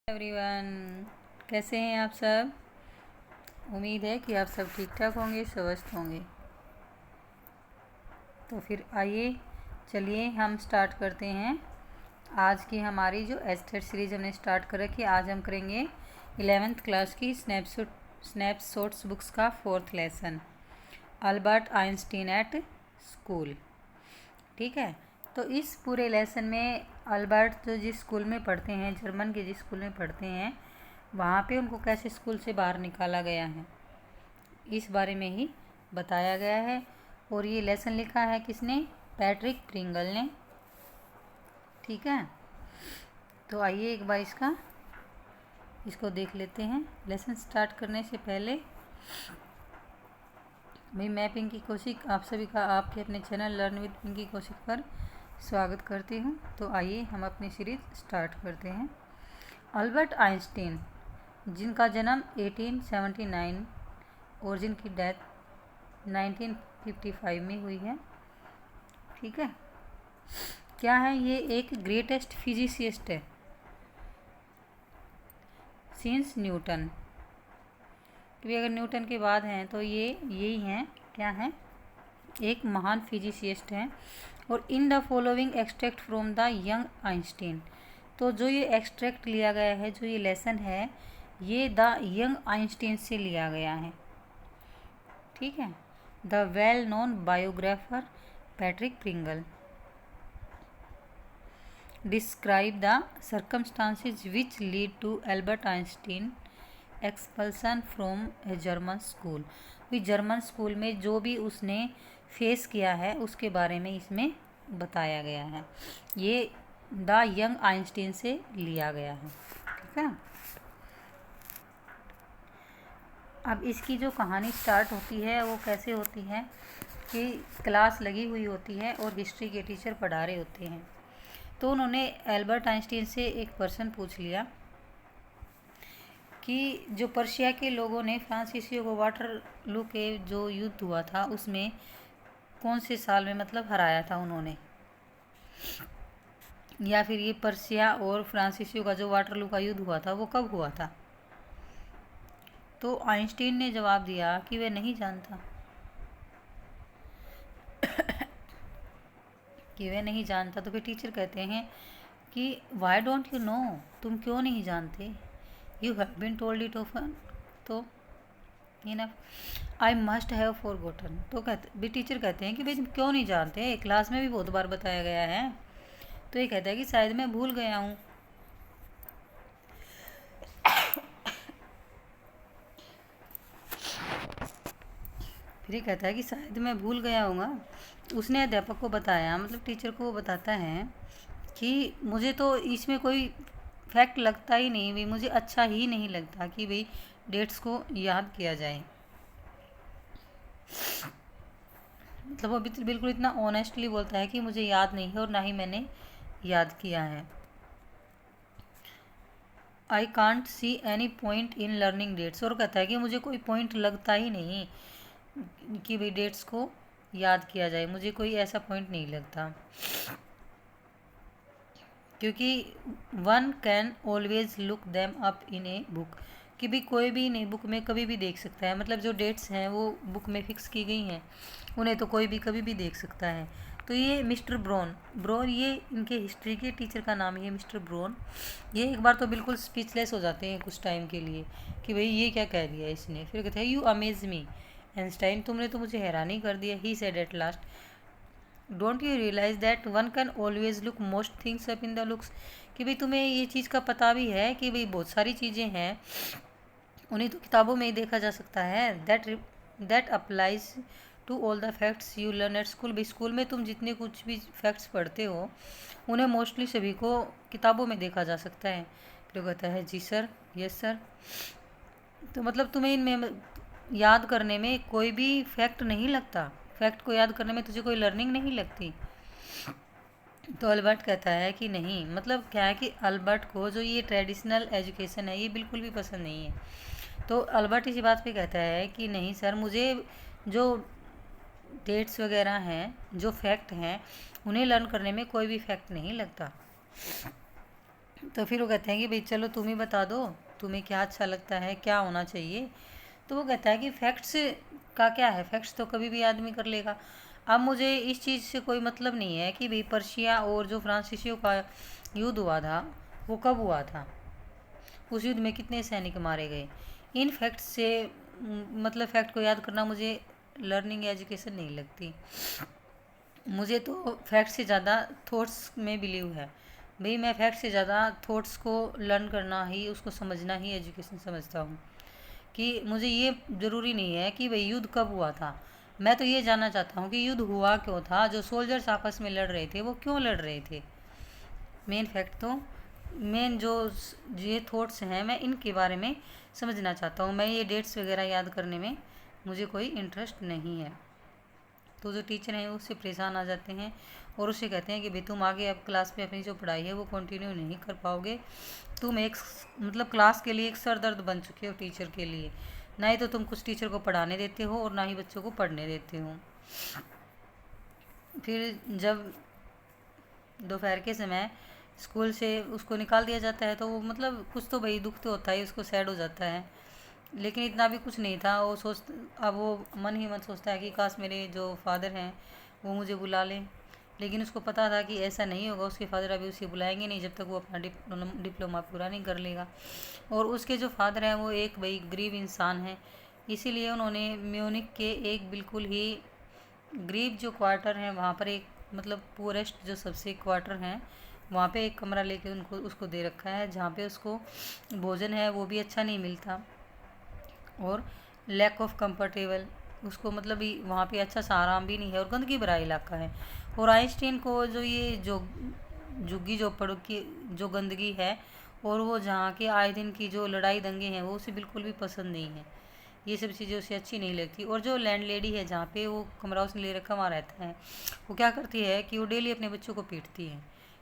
Everyone, कैसे हैं आप सब। उम्मीद है कि आप सब ठीक ठाक होंगे, स्वस्थ होंगे। तो फिर आइए चलिए हम स्टार्ट करते हैं आज की हमारी जो एस्थेट सीरीज हमने स्टार्ट कर रखी है। आज हम करेंगे 11th क्लास की स्नैपशॉट्स बुक्स का 4th lesson, Albert Einstein at school. ठीक है, तो इस पूरे लेसन में अल्बर्ट जो जिस स्कूल में पढ़ते हैं, जर्मन के जिस स्कूल में पढ़ते हैं, वहाँ पे उनको कैसे स्कूल से बाहर निकाला गया है, इस बारे में ही बताया गया है। और ये लेसन लिखा है किसने? पैट्रिक प्रिंगल ने। ठीक है, तो आइए एक बार इसको देख लेते हैं। लेसन स्टार्ट करने से पहले भाई मैं पिंकी कौशिक आप सभी का आपके अपने channel learn with Pinky Kaushik पर स्वागत करती हूँ। तो आइए हम अपनी सीरीज स्टार्ट करते हैं। अल्बर्ट आइंस्टीन, जिनका जन्म 1879 और जिनकी डेथ 1955 में हुई है। ठीक है, क्या है ये? एक ग्रेटेस्ट फिजिसिस्ट है सिंस न्यूटन। क्योंकि अगर न्यूटन के बाद हैं तो ये यही हैं। क्या हैं? एक महान फिजिसिस्ट हैं। और in the following extract from the young Einstein, तो जो ये एक्सट्रैक्ट लिया गया है, जो ये लेसन है, ये द यंग आइंस्टीन से लिया गया है। ठीक है, the well known biographer Patrick Pringle describe the circumstances which lead to Albert Einstein expulsion from a German school. भी जर्मन स्कूल में जो भी उसने फेस किया है उसके बारे में इसमें बताया गया है। ये द यंग आइंस्टीन से लिया गया है। ठीक है, अब इसकी जो कहानी स्टार्ट होती है वो कैसे होती है कि क्लास लगी हुई होती है और हिस्ट्री के टीचर पढ़ा रहे होते हैं। तो उन्होंने एल्बर्ट आइंस्टीन से एक पर्सन पूछ लिया कि जो पर्शिया के लोगों ने फ्रांसीसियों को वाटरलू के जो युद्ध हुआ था उसमें कौन से साल में मतलब हराया था उन्होंने, या फिर ये पर्शिया और फ्रांसीसियों का जो वाटरलू का युद्ध हुआ था वो कब हुआ था। तो आइंस्टीन ने जवाब दिया कि वह नहीं जानता तो फिर टीचर कहते हैं कि वाई डोंट यू नो, तुम क्यों नहीं जानते? You have been told it often, तो enough I must have forgotten. तो भी टीचर कहते हैं कि भाई तुम क्यों नहीं जानते, क्लास में भी बहुत बार बताया गया है। तो ये कहता है कि शायद मैं भूल गया हूँ। फिर ये कहता है कि शायद मैं भूल गया हूँगा। उसने अध्यापक को बताया, मतलब टीचर को वो बताता है कि मुझे तो इसमें कोई फैक्ट लगता ही नहीं, भाई मुझे अच्छा ही नहीं लगता कि भाई डेट्स को याद किया जाए। मतलब वो बिल्कुल इतना ऑनेस्टली बोलता है कि मुझे याद नहीं है और ना ही मैंने याद किया है। I can't see any point in learning dates, और कहता है कि मुझे कोई पॉइंट लगता ही नहीं कि भाई डेट्स को याद किया जाए, मुझे कोई ऐसा पॉइंट नहीं लगता। क्योंकि one can always look them up in a book, कि भी कोई भी नहीं बुक में कभी भी देख सकता है। मतलब जो डेट्स हैं वो बुक में फिक्स की गई हैं, उन्हें तो कोई भी कभी भी देख सकता है। तो ये मिस्टर ब्रोन ये इनके हिस्ट्री के टीचर का नाम है, मिस्टर ब्रोन। ये एक बार तो बिल्कुल स्पीचलेस हो जाते हैं कुछ टाइम के लिए कि भाई ये क्या कह दिया इसने। फिर कहते हैं यू अमेज मी आइंस्टाइन, तुमने तो मुझे हैरानी कर दिया। He said at last, don't you realize that one can always look most things up in the looks, कि भाई तुम्हें ये चीज़ का पता भी है कि भाई बहुत सारी चीज़ें हैं उन्हें तो किताबों में ही देखा जा सकता है। That applies to all the facts you learn at school, भाई स्कूल में तुम जितने कुछ भी फैक्ट्स पढ़ते हो उन्हें मोस्टली सभी को किताबों में देखा जा सकता है। फिर कहता है जी सर, यस सर। तो मतलब तुम्हें इनमें याद करने में कोई भी फैक्ट नहीं लगता, फैक्ट को याद करने में तुझे कोई लर्निंग नहीं लगती। तो अल्बर्ट कहता है कि नहीं, मतलब क्या है कि अल्बर्ट को जो ये ट्रेडिशनल एजुकेशन है ये बिल्कुल भी पसंद नहीं है। तो अल्बर्ट इसी बात पे कहता है कि नहीं सर, मुझे जो डेट्स वगैरह हैं, जो फैक्ट हैं, उन्हें लर्न करने में कोई भी फैक्ट नहीं लगता। तो फिर वो कहते हैं कि भाई चलो तुम ही बता दो, तुम्हें क्या अच्छा लगता है, क्या होना चाहिए। तो वो कहता है कि फैक्ट्स का क्या है, फैक्ट्स तो कभी भी आदमी कर लेगा। अब मुझे इस चीज़ से कोई मतलब नहीं है कि भाई पर्शिया और जो फ्रांसीसियों का युद्ध हुआ था वो कब हुआ था, उस युद्ध में कितने सैनिक मारे गए। इन फैक्ट्स से मतलब फैक्ट को याद करना मुझे लर्निंग एजुकेशन नहीं लगती। मुझे तो फैक्ट से ज़्यादा थॉट्स में बिलीव है। भाई मैं फैक्ट से ज़्यादा थॉट्स को लर्न करना ही, उसको समझना ही एजुकेशन समझता हूँ। कि मुझे ये ज़रूरी नहीं है कि भाई युद्ध कब हुआ था, मैं तो ये जानना चाहता हूँ कि युद्ध हुआ क्यों था, जो सोल्जर्स आपस में लड़ रहे थे वो क्यों लड़ रहे थे। मेन फैक्ट तो मेन जो ये थॉट्स हैं मैं इनके बारे में समझना चाहता हूँ। मैं ये डेट्स वगैरह याद करने में मुझे कोई इंटरेस्ट नहीं है। तो जो टीचर हैं उससे परेशान आ जाते हैं और उससे कहते हैं कि भाई तुम आगे अब क्लास में अपनी जो पढ़ाई है वो कंटिन्यू नहीं कर पाओगे, तुम एक मतलब क्लास के लिए एक सरदर्द बन चुके हो टीचर के लिए। ना ही तो तुम कुछ टीचर को पढ़ाने देते हो और ना ही बच्चों को पढ़ने देते हो। फिर जब दोपहर के समय स्कूल से उसको निकाल दिया जाता है तो वो मतलब कुछ तो भाई दुख तो होता है, उसको सैड हो जाता है। लेकिन इतना भी कुछ नहीं था, वो सोच अब वो मन ही मन सोचता है कि काश मेरे जो फादर हैं वो मुझे बुला लें। लेकिन उसको पता था कि ऐसा नहीं होगा, उसके फादर अभी उसे बुलाएंगे नहीं जब तक वो अपना डिप्लोमा पूरा नहीं कर लेगा। और उसके जो फादर हैं वो एक भाई गरीब इंसान है, इसीलिए उन्होंने म्यूनिक के एक बिल्कुल ही गरीब जो क्वार्टर हैं वहाँ पर एक मतलब पुअरेस्ट जो सबसे क्वार्टर हैं वहाँ पे एक कमरा लेके उनको उसको दे रखा है, जहाँ पे उसको भोजन है वो भी अच्छा नहीं मिलता और लैक ऑफ कंफर्टेबल, उसको मतलब वहाँ पे अच्छा सा आराम भी नहीं है और गंदगी भरा इलाका है। और आइंस्टीन को जो ये जो झुग्गी झोपड़ की जो गंदगी है और वो जहाँ के आए दिन की जो लड़ाई दंगे हैं वो उसे बिल्कुल भी पसंद नहीं है, ये सब चीज़ें उसे अच्छी नहीं लगती। और जो लैंड लेडी है जहाँ पे वो कमरा उसने ले रखा वहाँ रहता है, वो क्या करती है कि वो डेली अपने बच्चों को पीटती है,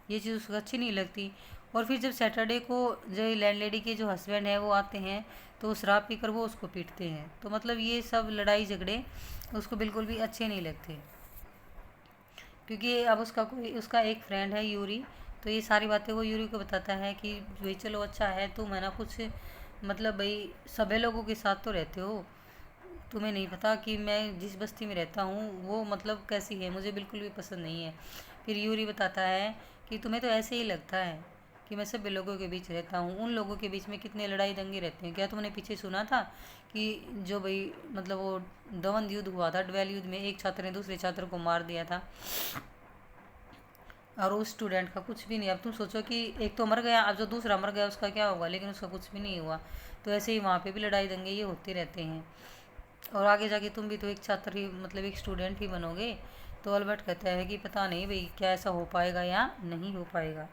ये चीज़ उसको अच्छी नहीं लगती। और फिर जब सैटरडे को जो लैंड लेडी के जो हस्बैंड है वो आते हैं तो वो शराब पीकर वो उसको पीटते हैं। तो मतलब ये सब लड़ाई झगड़े उसको बिल्कुल भी अच्छे नहीं लगते। क्योंकि अब उसका एक फ्रेंड है यूरी, तो ये सारी बातें वो यूरी को बताता है कि भाई चलो अच्छा है तुम है ना कुछ मतलब भाई सभी लोगों के साथ तो रहते हो, तुम्हें नहीं पता कि मैं जिस बस्ती में रहता हूँ वो मतलब कैसी है, मुझे बिल्कुल भी पसंद नहीं है। फिर यूरी बताता है कि तुम्हें तो ऐसे ही लगता है कि मैं सभी लोगों के बीच रहता हूँ, उन लोगों के बीच में कितने लड़ाई दंगे रहते हैं। क्या तुमने पीछे सुना था कि जो भाई मतलब वो द्वंद्व युद्ध हुआ था, ड्वेल युद्ध में एक छात्र ने दूसरे छात्र को मार दिया था और उस स्टूडेंट का कुछ भी नहीं। अब तुम सोचो कि एक तो मर गया, अब जो दूसरा मर गया उसका क्या होगा, लेकिन उसका कुछ भी नहीं हुआ। तो ऐसे ही वहाँ पे भी लड़ाई दंगे ये होते रहते हैं और आगे जाके तुम भी तो एक छात्र ही मतलब एक स्टूडेंट ही बनोगे। तो अल्बर्ट कहता है कि पता नहीं भाई क्या ऐसा हो पाएगा या नहीं हो पाएगा।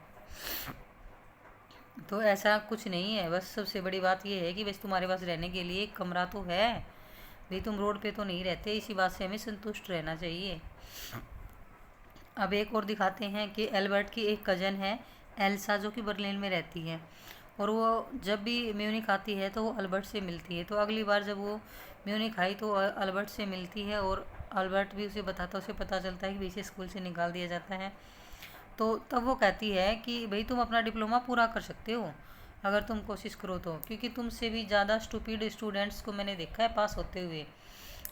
तो ऐसा कुछ नहीं है, बस सबसे बड़ी बात यह है कि बस तुम्हारे पास रहने के लिए एक कमरा तो है, भाई तुम रोड पे तो नहीं रहते, इसी बात से हमें संतुष्ट रहना चाहिए। अब एक और दिखाते हैं कि एल्बर्ट की एक कज़न है एल्सा जो कि बर्लिन में रहती है और वो जब भी म्यूनिख आती है तो वो अल्बर्ट से मिलती है। तो अगली बार जब वो म्यूनिख आई तो अल्बर्ट से मिलती है और अल्बर्ट भी उसे बताता है, उसे पता चलता है कि इसे स्कूल से निकाल दिया जाता है। तो तब वो कहती है कि भाई तुम अपना डिप्लोमा पूरा कर सकते हो अगर तुम कोशिश करो तो, क्योंकि तुमसे भी ज़्यादा स्टूपिड स्टूडेंट्स को मैंने देखा है पास होते हुए,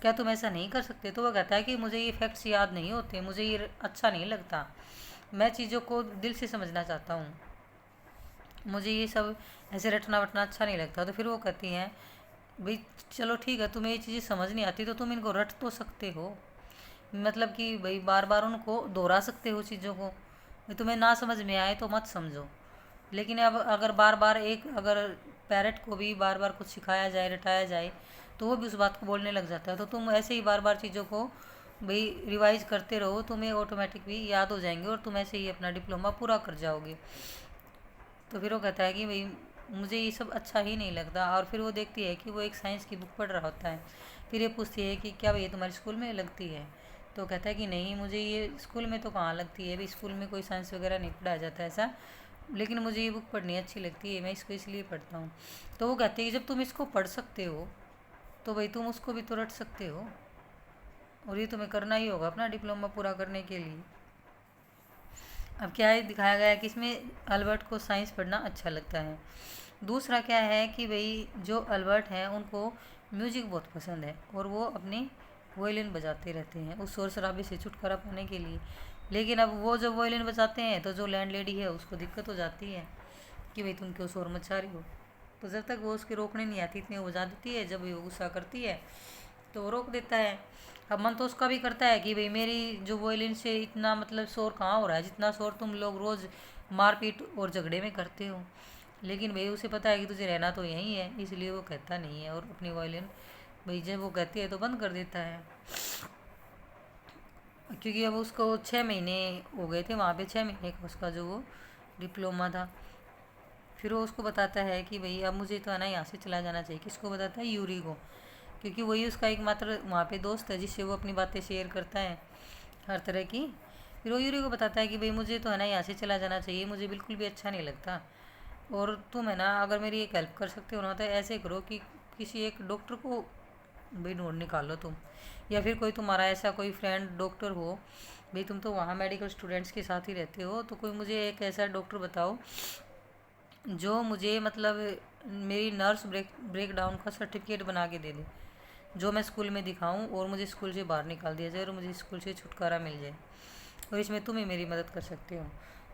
क्या तुम ऐसा नहीं कर सकते। तो वो कहता है कि मुझे ये फैक्ट्स याद नहीं होते, मुझे ये अच्छा नहीं लगता, मैं चीज़ों को दिल से समझना चाहता हूँ, मुझे ये सब ऐसे रटना वटना अच्छा नहीं लगता। तो फिर वो कहती हैं भाई चलो ठीक है, तुम्हें ये चीज़ें समझ नहीं आती तो तुम इनको रट तो सकते हो, मतलब कि भाई बार बार उनको दोहरा सकते हो चीज़ों को, भाई तुम्हें ना समझ में आए तो मत समझो। लेकिन अब अगर बार बार एक अगर पैरेट को भी बार बार कुछ सिखाया जाए रटाया जाए तो वो भी उस बात को बोलने लग जाता है। तो तुम ऐसे ही बार बार चीज़ों को भाई रिवाइज करते रहो, तुम्हें ऑटोमेटिक भी याद हो जाएंगे और तुम ऐसे ही अपना डिप्लोमा पूरा कर जाओगे। तो फिर वो कहता है कि भाई मुझे ये सब अच्छा ही नहीं लगता। और फिर वो देखती है कि वो एक साइंस की बुक पढ़ रहा होता है, फिर ये पूछती है कि क्या भैया तुम्हारे स्कूल में लगती है। तो कहता है कि नहीं मुझे ये स्कूल में तो कहाँ लगती है, भाई स्कूल में कोई साइंस वगैरह नहीं पढ़ाया जाता ऐसा, लेकिन मुझे ये बुक पढ़नी अच्छी लगती है, मैं इसको इसलिए पढ़ता हूँ। तो वो कहते हैं कि जब तुम इसको पढ़ सकते हो तो भाई तुम उसको भी तो रट सकते हो और ये तुम्हें करना ही होगा अपना डिप्लोमा पूरा करने के लिए। अब क्या है दिखाया गया है कि इसमें अल्बर्ट को साइंस पढ़ना अच्छा लगता है। दूसरा क्या है कि भाई जो अल्बर्ट हैं उनको म्यूजिक बहुत पसंद है और वो अपनी वोयलिन बजाते रहते हैं उस शोर शराबे से छुटकारा पाने के लिए। लेकिन अब वो जब वोयलिन बजाते हैं तो जो लैंड लेडी है उसको दिक्कत हो जाती है कि भाई तुम क्यों शोर मचा रही हो। तो जब तक वो उसके रोकने नहीं आती इतनी वो बजा देती है, जब वो गुस्सा करती है तो वो रोक देता है। अब मन तो उसका भी करता है कि भाई मेरी जो वोयलिन से इतना मतलब शोर कहाँ हो रहा है जितना शोर तुम लोग रोज़ मारपीट और झगड़े में करते हो। लेकिन भाई उसे पता है कि तुझे रहना तो यहीं है, इसलिए वो कहता नहीं है और अपनी वॉयलिन भाई जब वो कहती है तो बंद कर देता है। क्योंकि अब उसको 6 महीने हो गए थे वहाँ पे, 6 महीने का उसका जो वो डिप्लोमा था। फिर वो उसको बताता है कि भाई अब मुझे तो है ना यहाँ से चला जाना चाहिए। किसको बताता है? यूरी को, क्योंकि वही उसका एकमात्र वहाँ पे दोस्त है जिससे वो अपनी बातें शेयर करता है हर तरह की। फिर वो यूरी को बताता है कि भाई मुझे तो है ना यहाँ से चला जाना चाहिए, मुझे बिल्कुल भी अच्छा नहीं लगता। और तुम है ना अगर मेरी एक हेल्प कर सकते हो ना तो ऐसे करो कि किसी एक डॉक्टर को भाई ढूंढ निकालो तुम, या फिर कोई तुम्हारा ऐसा कोई फ्रेंड डॉक्टर हो। भाई तुम तो वहाँ मेडिकल स्टूडेंट्स के साथ ही रहते हो, तो कोई मुझे एक ऐसा डॉक्टर बताओ जो मुझे मतलब मेरी नर्स ब्रेक डाउन का सर्टिफिकेट बना के दे दे, जो मैं स्कूल में दिखाऊं और मुझे स्कूल से बाहर निकाल दिया जाए और मुझे स्कूल से छुटकारा मिल जाए, और इसमें तुम ही मेरी मदद कर सकते हो।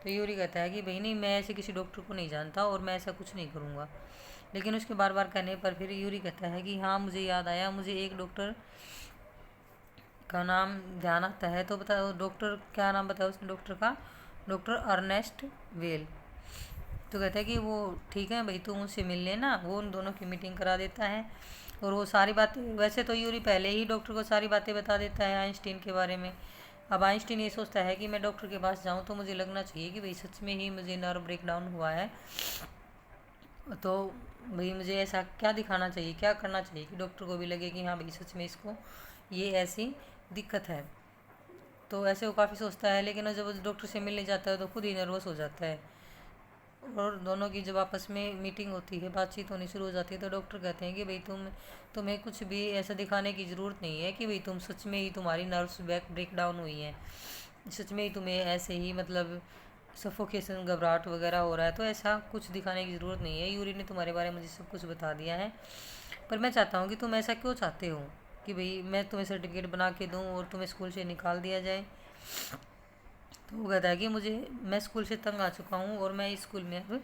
तो यूरी कहता है कि भाई नहीं, मैं ऐसे किसी डॉक्टर को नहीं जानता और मैं ऐसा कुछ नहीं करूँगा। लेकिन उसके बार बार कहने पर फिर यूरी कहता है कि हाँ मुझे याद आया, मुझे एक डॉक्टर का नाम ध्यान आता है। तो बताओ डॉक्टर क्या नाम बताओ उसने डॉक्टर का? Doctor Ernest Weil. तो कहता है कि वो ठीक है भाई तुम उससे मिल लेना। वो उन दोनों की मीटिंग करा देता है और वो सारी बातें, वैसे तो यूरी पहले ही डॉक्टर को सारी बातें बता देता है आइंस्टीन के बारे में। अब आइंस्टीन ये सोचता है कि मैं डॉक्टर के पास जाऊँ तो मुझे लगना चाहिए कि भाई सच में ही मुझे नर्व ब्रेकडाउन हुआ है। तो भाई मुझे ऐसा क्या दिखाना चाहिए, क्या करना चाहिए कि डॉक्टर को भी लगे कि हाँ भाई सच में इसको ये ऐसी दिक्कत है। तो ऐसे वो काफ़ी सोचता है, लेकिन वो जब उस डॉक्टर से मिलने जाता है तो खुद ही नर्वस हो जाता है। और दोनों की जब आपस में मीटिंग होती है, बातचीत होनी शुरू हो जाती है, तो डॉक्टर कहते हैं कि भाई तुम्हें कुछ भी ऐसा दिखाने की ज़रूरत नहीं है कि भाई तुम सच में ही तुम्हारी नर्व्स ब्रेक डाउन हुई हैं, सच में ही तुम्हें ऐसे ही मतलब सफोकेशन घबराहट वगैरह हो रहा है, तो ऐसा कुछ दिखाने की ज़रूरत नहीं है। यूरी ने तुम्हारे बारे में मुझे सब कुछ बता दिया है, पर मैं चाहता हूँ कि तुम ऐसा क्यों चाहते हो कि भाई मैं तुम्हें सर्टिफिकेट बना के दूँ और तुम्हें स्कूल से निकाल दिया जाए। तो वो कहता है कि मैं स्कूल से तंग आ चुका हूँ और मैं इस स्कूल में अब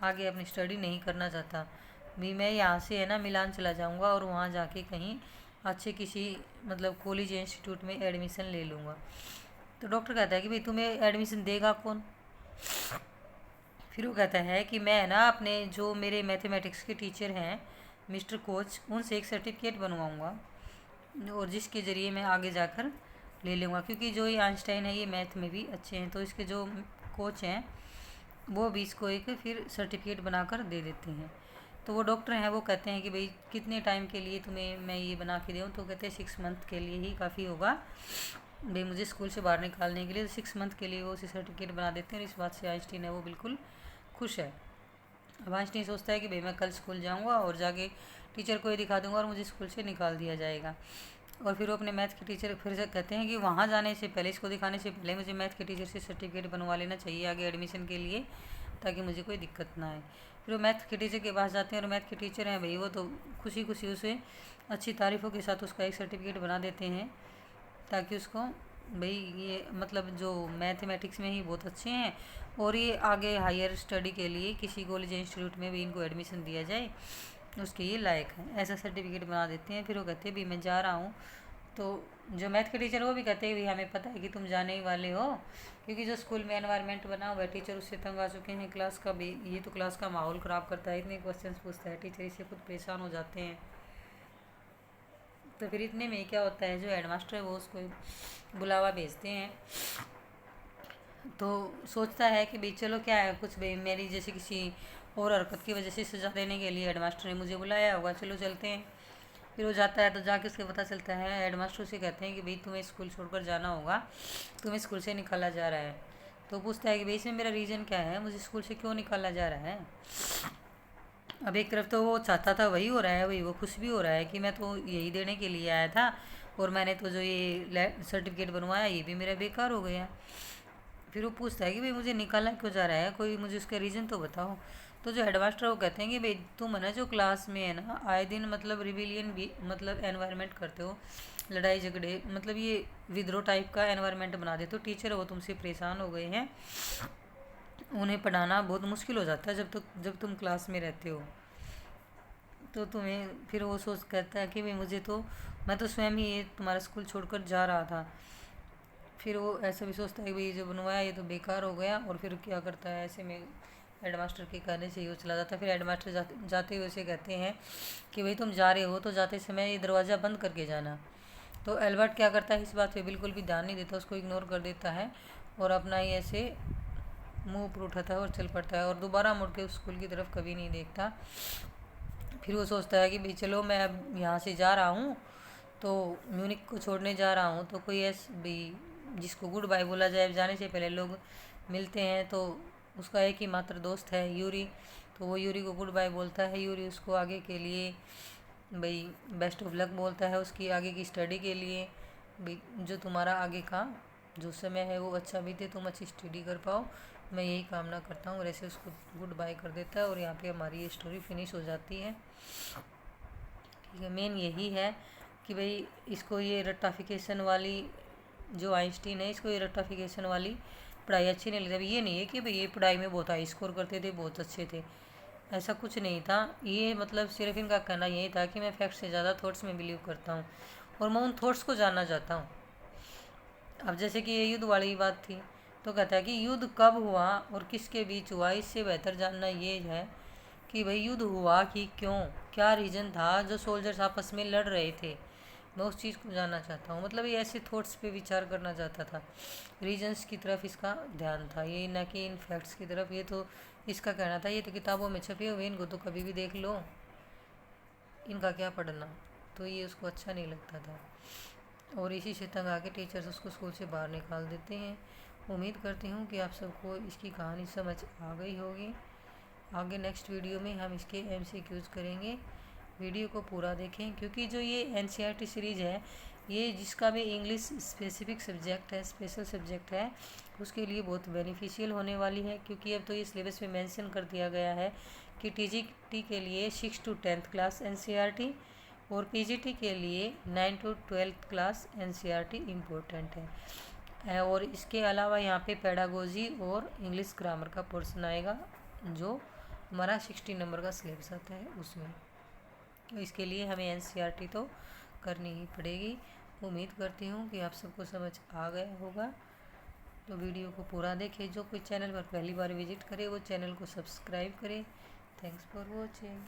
आगे अपनी स्टडी नहीं करना चाहता। भी मैं यहाँ से है ना मिलान चला जाऊँगा और वहाँ जाके कहीं अच्छे किसी मतलब कॉलेज या इंस्टीट्यूट में एडमिशन ले लूँगा। तो डॉक्टर कहता है कि भाई तुम्हें एडमिशन देगा कौन? फिर वो कहता है कि मैं है ना अपने जो मेरे मैथमेटिक्स के टीचर हैं मिस्टर कोच, उनसे एक सर्टिफिकेट बनवाऊँगा और जिसके ज़रिए मैं आगे जाकर ले लूँगा, क्योंकि जो ये आइंस्टाइन है ये मैथ में भी अच्छे हैं। तो इसके जो कोच हैं वो भी इसको एक फिर सर्टिफिकेट बनाकर दे देते हैं। तो वो डॉक्टर हैं वो कहते हैं कि भाई कितने टाइम के लिए तुम्हें मैं ये बना के दूँ? तो कहते हैं 6 मंथ के लिए ही काफ़ी होगा भाई मुझे स्कूल से बाहर निकालने के लिए। 6 मंथ के लिए वो उसे सर्टिफिकेट बना देते हैं और इस बात से आइंस्टीन है वो बिल्कुल खुश है। अब आइंस्टीन सोचता है कि भाई मैं कल स्कूल जाऊँगा और जाके टीचर को ये दिखा दूँगा और मुझे स्कूल से निकाल दिया जाएगा। और फिर वो अपने मैथ के टीचर फिर से कहते हैं कि वहाँ जाने से पहले, इसको दिखाने से पहले मुझे मैथ के टीचर से सर्टिफिकेट बनवा लेना चाहिए आगे एडमिशन के लिए, ताकि मुझे कोई दिक्कत ना आए। फिर वो मैथ के टीचर के पास जाते हैं और मैथ के टीचर हैं भाई वो तो खुशी खुशी उसे अच्छी तारीफ़ों के साथ उसका एक सर्टिफिकेट बना देते हैं, ताकि उसको भाई ये मतलब जो मैथमेटिक्स में ही बहुत अच्छे हैं और ये आगे हायर स्टडी के लिए किसी कॉलेज इंस्टीट्यूट में भी इनको एडमिशन दिया जाए उसके ये लायक हैं, ऐसा सर्टिफिकेट बना देते हैं। फिर वो कहते हैं भी मैं जा रहा हूँ। तो जो मैथ के टीचर वो भी कहते हैं भी हमें पता है कि तुम जाने ही वाले हो, क्योंकि जो स्कूल में एनवायरनमेंट बना हुआ है टीचर उससे तंग आ चुके हैं। क्लास का भी ये तो क्लास का माहौल ख़राब करता है, इतने क्वेश्चंस पूछता है टीचर, इससे खुद परेशान हो जाते हैं। तो फिर इतने में क्या होता है, जो हेडमास्टर है वो उसको बुलावा भेजते हैं। तो सोचता है कि भाई चलो क्या है, कुछ भाई मेरी जैसे किसी और हरकत की वजह से सज़ा देने के लिए हेडमास्टर ने मुझे बुलाया होगा, चलो चलते हैं। फिर वो जाता है तो जाके उसके पता चलता है, हेडमास्टर से कहते हैं कि भाई तुम्हें स्कूल छोड़कर जाना होगा, तुम्हें स्कूल से निकाला जा रहा है। तो पूछता है कि भाई इसमें मेरा रीज़न क्या है, मुझे स्कूल से क्यों निकाला जा रहा है? अब एक तरफ तो वो चाहता था वही हो रहा है, वही वो खुश भी हो रहा है कि मैं तो यही देने के लिए आया था और मैंने तो जो ये सर्टिफिकेट बनवाया ये भी मेरा बेकार हो गया। फिर वो पूछता है कि भाई मुझे निकालना क्यों जा रहा है, कोई मुझे उसका रीज़न तो बताओ। तो जो हेडमास्टर वो कहते हैं कि भाई तुम है ना जो क्लास में है ना आए दिन मतलब रिबिलियन भी मतलब एनवायरनमेंट करते हो, लड़ाई झगड़े मतलब ये विद्रोह टाइप का एनवायरनमेंट बना देते हो, टीचर वो तुमसे परेशान हो गए हैं, उन्हें पढ़ाना बहुत मुश्किल हो जाता है जब तुम क्लास में रहते हो। तो तुम्हें फिर वो सोच कहता है कि भाई मुझे तो मैं तो स्वयं ही ये तुम्हारा स्कूल छोड़कर जा रहा था। फिर वो ऐसा भी सोचता है कि भाई ये जो बनवाया ये तो बेकार हो गया, और फिर क्या करता है ऐसे में हेडमास्टर के कहने से ही वो चला जाता है। फिर हेडमास्टर जाते हुए उसे कहते हैं कि भाई तुम जा रहे हो तो जाते समय ये दरवाज़ा बंद करके जाना। तो एल्बर्ट क्या करता है इस बात पे बिल्कुल भी ध्यान नहीं देता, उसको इग्नोर कर देता है और अपना ही ऐसे मुंह पर उठाता है और चल पड़ता है और दोबारा मुड़ के उस स्कूल की तरफ कभी नहीं देखता। फिर वो सोचता है कि भाई चलो मैं अब यहाँ से जा रहा हूँ, तो म्यूनिक को छोड़ने जा रहा हूँ, तो कोई ऐसे भी जिसको गुड बाय बोला जाए, जाने से पहले लोग मिलते हैं, तो उसका एक ही मात्र दोस्त है यूरी। तो वो यूरी को गुड बाय बोलता है, यूरी उसको आगे के लिए भाई बेस्ट ऑफ लक बोलता है उसकी आगे की स्टडी के लिए, भाई जो तुम्हारा आगे का जो समय है वो अच्छा बीते, तुम अच्छी स्टडी कर पाओ, मैं यही कामना करता हूँ। और ऐसे उसको गुड बाय कर देता है और यहाँ पे हमारी ये स्टोरी फिनिश हो जाती है। ठीक है, मेन यही है कि भाई इसको ये रट्टाफिकेशन वाली जो आइंस्टीन है इसको ये रट्टाफिकेशन वाली पढ़ाई अच्छी नहीं लगती। अभी ये नहीं है कि भाई ये पढ़ाई में बहुत हाई स्कोर करते थे, बहुत अच्छे थे, ऐसा कुछ नहीं था। ये मतलब सिर्फ इनका कहना यही था कि मैं फैक्ट से ज़्यादा थॉट्स में बिलीव करता हूँ और मैं उन थॉट्स को जानना चाहता हूँ। अब जैसे कि ये युद्ध वाली बात थी, तो कहता है कि युद्ध कब हुआ और किसके बीच हुआ, इससे बेहतर जानना ये है कि भाई युद्ध हुआ कि क्यों, क्या रीज़न था जो सोल्जर्स आपस में लड़ रहे थे, मैं उस चीज़ को जानना चाहता हूँ। मतलब ये ऐसे थॉट्स पे विचार करना चाहता था, रीजन्स की तरफ इसका ध्यान था, ये ना कि इन फैक्ट्स की तरफ। ये तो इसका कहना था ये तो किताबों में छपे हुए, इनको तो कभी भी देख लो, इनका क्या पढ़ना। तो ये उसको अच्छा नहीं लगता था और इसी से तंग आके टीचर्स उसको स्कूल से बाहर निकाल देते हैं। उम्मीद करती हूँ कि आप सबको इसकी कहानी समझ आ गई होगी। आगे नेक्स्ट वीडियो में हम इसके एमसीक्यूज करेंगे, वीडियो को पूरा देखें क्योंकि जो ये एनसीईआरटी सीरीज़ है ये जिसका भी इंग्लिश स्पेसिफिक सब्जेक्ट है, स्पेशल सब्जेक्ट है, उसके लिए बहुत बेनिफिशियल होने वाली है। क्योंकि अब तो ये सिलेबस में मेंशन कर दिया गया है कि टीजीटी के लिए 6 to 10th क्लास एनसीईआरटी और पीजीटी के लिए 9 to 12th class NCERT important है। और इसके अलावा यहाँ पे पेडागोजी और इंग्लिश ग्रामर का पोर्शन आएगा जो हमारा 60 नंबर का सिलेबस आता है उसमें। तो इसके लिए हमें एनसीईआरटी तो करनी ही पड़ेगी। उम्मीद करती हूँ कि आप सबको समझ आ गया होगा। तो वीडियो को पूरा देखें, जो कोई चैनल पर पहली बार विजिट करे वो चैनल को सब्सक्राइब करे। Thanks for watching.